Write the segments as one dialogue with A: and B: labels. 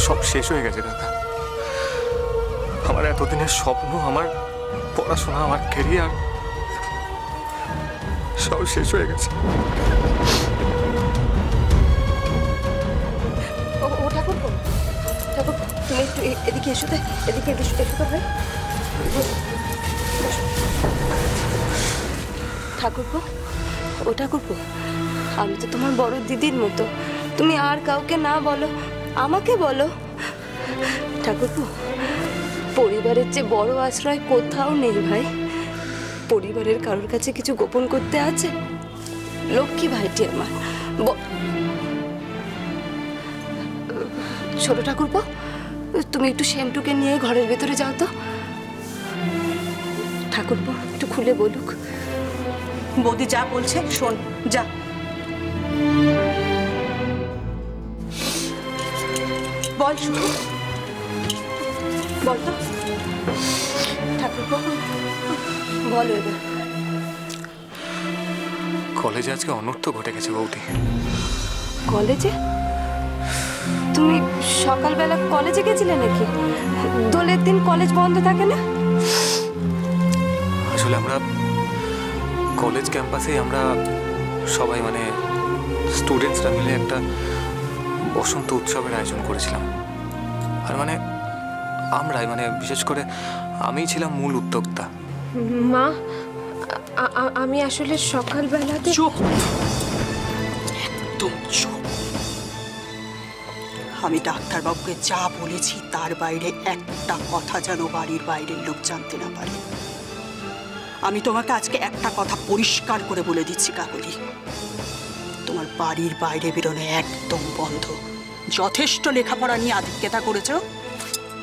A: সব শেষ হয়ে গেছে দাদা। আমার এতদিনের স্বপ্ন, আমার পড়াশোনা, আমার ক্যারিয়ার সব শেষ হয়ে গেছে।
B: ও ঠাকুরপো, ঠাকুরপো তুমি একটু এদিকে এসো তো, এদিকে এসো তো ভাই। ঠাকুরপো, ও ঠাকুরপো, আমি তো তোমার বড় দিদির মতো, তুমি আর কাউকে না বলো, আমাকে বলো। ঠাকুরপো, পরিবারের চেয়ে বড় আশ্রয় কোথাও নেই ভাই। পরিবারের কারোর কাছে কিছু গোপন করতে আছে? লক্ষ্মী ভাইটি আমার। ছোট ঠাকুরপো, তুমি একটু শ্যামটুকে নিয়ে ঘরের ভেতরে যাও তো। ঠাকুরপো একটু খুলে বলুক।
C: বৌদি যা বলছে শোন, যা। বল শুধু বল তো।
B: ঠাকুরপো বলো এবার।
A: কলেজে আজকে অনর্থ ঘটে গেছে বৌদি।
B: কলেজে? তুমি সকালবেলা কলেজে গেছিলে নাকি? দোলের দিন কলেজ বন্ধ থাকে না?
A: আসলে আমরা কলেজ ক্যাম্পাসে আমরা সবাই মানে স্টুডেন্টসরা মিলে একটা বসন্ত উৎসবের আয়োজন করেছিলাম। আর মানে আমরাই মানে বিশেষ করে আমিই ছিলাম মূল উদ্যোক্তা।
D: মা, আমি আসলে সকালবেলাতে।
C: চুপ, একদম চুপ। আমি ডাক্তারবাবুকে যা বলেছি তার বাইরে একটা কথা যেন বাড়ির বাইরের লোক জানতে না পারে। আমি তোমাকে আজকে একটা কথা পরিষ্কার করে বলে দিচ্ছি কাকলি, তোমার বাড়ির বাইরে বেরোনো একদম বন্ধ। যথেষ্ট লেখাপড়া নিয়ে আধিক্যতা করেছো,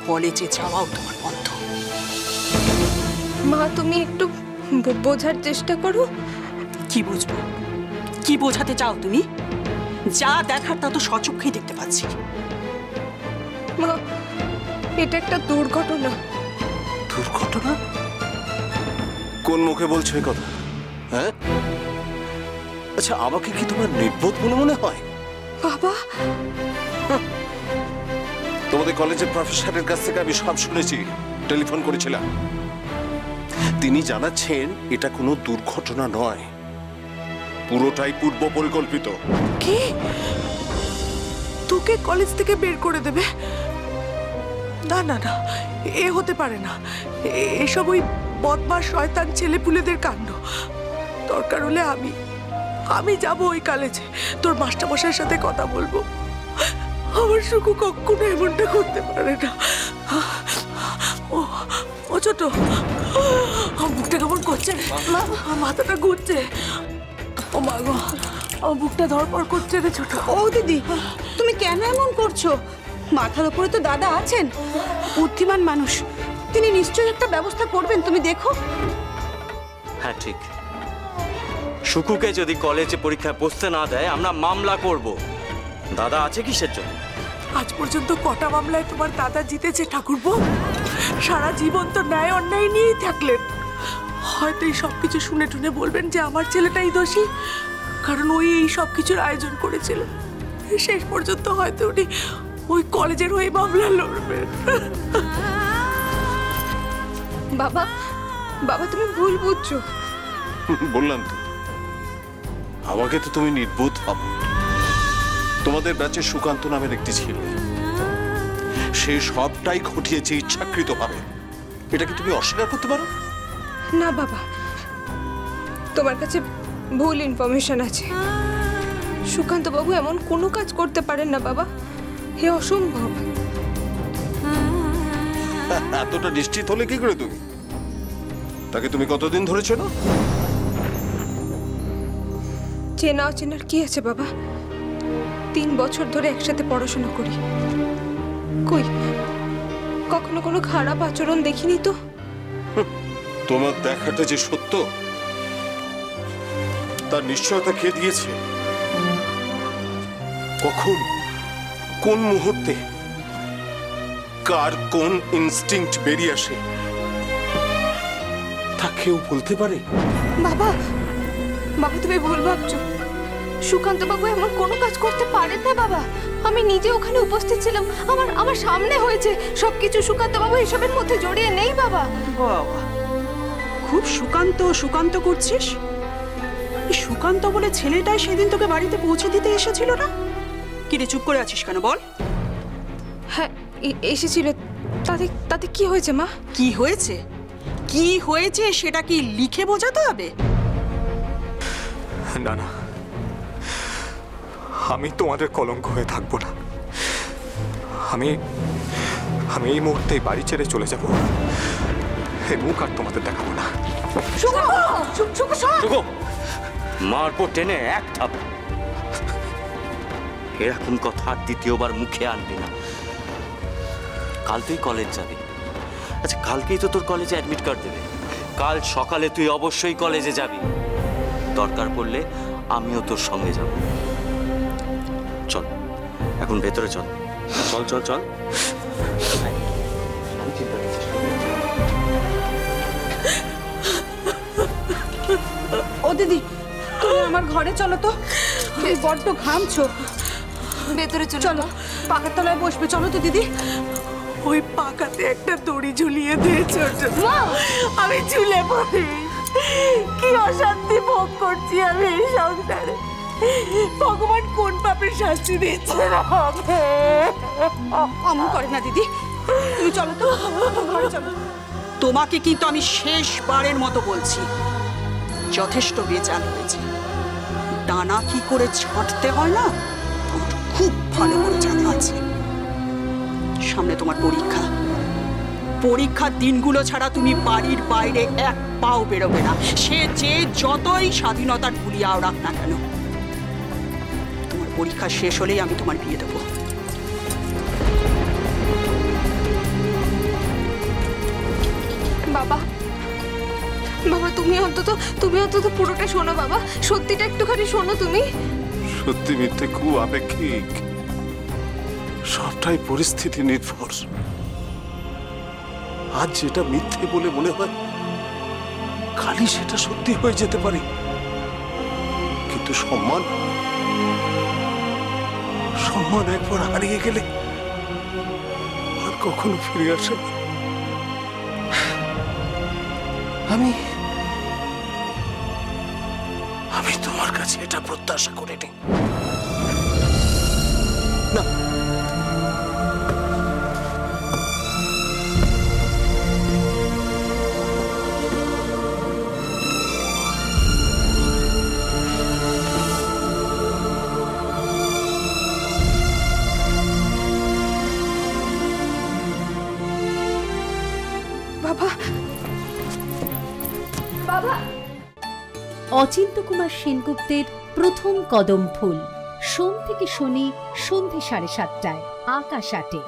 C: কলেজে যাওয়াও তোমার বন্ধ।
D: মা তুমি একটু বোঝার চেষ্টা করো।
C: কি বুঝবো? কি বোঝাতে চাও তুমি? যা দেখার তা তো সচক্ষেই দেখতে পাচ্ছি।
D: মা, এটা একটা দুর্ঘটনা।
E: দুর্ঘটনা? কোন মুখে বলছো এই কথা? হ্যাঁ, আচ্ছা আমাকে কি তোমার নির্বোধ মনে হয়?
D: বাবা,
E: তোমাদের কলেজের প্রফেসরের কাছ থেকে আমি সব শুনেছি, টেলিফোন করেছিলাম। তিনি জানাচ্ছেন এটা কোনো দুর্ঘটনা নয়, পুরোটাই পূর্ব পরিকল্পিত।
F: কি? তোকে কলেজ থেকে বের করে দেবে? না না না, এ হতে পারে না। এসব ওই বদমাশ শয়তান ছেলেপুলেদের কাণ্ড। দরকার হলে আমি যাব ওই কলেজে, তোর মাস্টারমশাইয়ের সাথে কথা বলবো। আমার সুকু কখনো এমনটা করতে পারে না। ও ছোট, বুকটা কেমন করছে, মাথাটা ঘুরছে। ও মা গো, আমার বুকটা ধরপড় করছে রে ছোট।
C: ও দিদি, তুমি কেন এমন করছো? মাথার উপরে তো দাদা আছেন, বুদ্ধিমান মানুষ, তিনি নিশ্চয়ই একটা ব্যবস্থা করবেন, তুমি দেখো।
G: হ্যাঁ ঠিক, সুকুকে যদি কলেজে পরীক্ষায় বসতে না দেয় আমরা মামলা করব। দাদা আছে কিসের জন্য?
F: আজ পর্যন্ত কটা মামলায় তোমার দাদা জিতেছে ঠাকুরপো? সারা জীবন তো ন্যায় অন্যায় নিয়েই থাকলেন। হয়তো এই সব কিছু শুনে টুনে বলবেন যে আমার ছেলেটাই দোষী, কারণ ওই এই সব কিছুর আয়োজন করেছিল। শেষ পর্যন্ত হয়তো উনি ওই কলেজের হয়ে মামলা লড়বেন।
D: বাবা, বাবা তুমি ভুল বুঝছো।
E: বললাম তো, আমাকে তো তুমি নির্বোধ ভাবো। তোমাদের ব্যাচে সুকান্ত নামের একটি ছিল, সে সবটাই ঘটিয়েছে ইচ্ছাকৃত ভাবে। এটা কি তুমি অস্বীকার করতে পারো?
D: না বাবা, তোমার কাছে ভুল ইনফরমেশন আছে। সুকান্ত বাবু এমন কোনো কাজ করতে পারেন না বাবা, এ অসম্ভব।
E: এতটা নিশ্চিত হলে কি করে তুমি? তাকে তুমি কতদিন ধরে চেনো?
D: চেনা অচেনার কি আছে বাবা, 3 বছর ধরে একসাথে পড়াশোনা করি। কই কখনো কোনো খারাপ আচরণ দেখিনি তো।
E: তোমার দেখাটা যে সত্য তার নিশ্চয়তা কে দিয়েছে? কখন, কোন মুহূর্তে, কার কোন ইনস্টিংক্ট বেরিয়ে আসে তা কেউ বলতে পারে?
D: বাবা, বাবা তুমি ভুল ভাবছো। সুকান্ত বাবু এমন কোনো কাজ করতে পারেন না বাবা। আমি নিজে ওখানে উপস্থিত ছিলাম, আমার সামনে হয়েছে সবকিছু। সুকান্ত বাবু এসবের মধ্যে জড়িয়ে নেই বাবা।
C: বাবা, খুব সুকান্ত সুকান্ত করছিস। এই সুকান্ত বলে ছেলেটাই সেদিন তোকে বাড়িতে পৌঁছে দিতে এসেছিল না? কিরে চুপ করে আছিস কেন, বল।
D: হ্যাঁ এসেছিল। তাতে তাতে কি হয়েছে মা?
C: কি হয়েছে? কি হয়েছে সেটা কি লিখে বোঝাতে হবে?
A: না না, আমি তোমাদের কলঙ্ক হয়ে থাকবো না। আমি আমি এই মুহূর্তেই বাড়ি ছেড়ে চলে যাব। এই মুখ আর তোমাদের দেখাবো না।
G: মারবো টেনে এক থাপ। এরকম কথা আর দ্বিতীয়বার মুখে আনবি না। কাল তুই কলেজ যাবি। আচ্ছা, কালকেই তো তোর কলেজে অ্যাডমিট কার্ড দেবে। কাল সকালে তুই অবশ্যই কলেজে যাবি। দরকার পড়লে আমিও তোর সঙ্গে যাব। চল এখন ভেতরে চল। চল চল চল।
C: ও দিদি, তুমি আমার ঘরে চলো তো। তুমি বড্ড ঘামছো।
D: ভেতরে
C: চলো, পাকার তলায় বসবে। চলো তো দিদি।
F: ওই পাকাতে একটা দড়ি ঝুলিয়ে দিয়ে ছোট, আমি ঝুলে পড়ি। কি অশান্তি ভোগ করছি আমি এই সংসারে। ভগবান কোন পাপের শাস্তি দিচ্ছে আমাকে।
C: অমন করে না দিদি, তুমি চলো তো ঘরে চলো। তোমাকে কিন্তু আমি শেষবারের মতো বলছি, যথেষ্ট বেজান হয়েছে। ডানা কি করে ছাঁটতে হয় না আমার খুব ভালো করে জানা আছে। সামনে তোমার পরীক্ষা। পরীক্ষার দিনগুলো ছাড়া তুমি বাড়ির বাইরে এক পাও বেরোবে না। সে যে যতই স্বাধীনতার ঢুলিয়া আওড়াক না কেন। তোমার পরীক্ষা শেষ হলেই আমি তোমার বিয়ে দেবো।
D: বাবা, বাবা তুমি অন্তত পুরোটা শোনো বাবা। সত্যিটা একটুখানি শোনো তুমি।
E: সত্যি মিথ্যে খুব আপেক্ষিক, সবটাই পরিস্থিতি নির্ভর। আজ যেটা মিথ্যে বলে মনে হয় কালই সেটা সত্যি হয়ে যেতে পারে। কিন্তু সম্মান একবার হারিয়ে গেলে আর কখনো ফিরে আসে না। আমি তোমার কাছে এটা প্রত্যাশা করিনি। না,
D: বাবা, বাবা।
H: অচিন্ত্যকুমার সেনগুপ্তের প্রথম কদম ফুল, সোম থেকে শনি সন্ধে 7:30টায়, আকাশ 8-এ।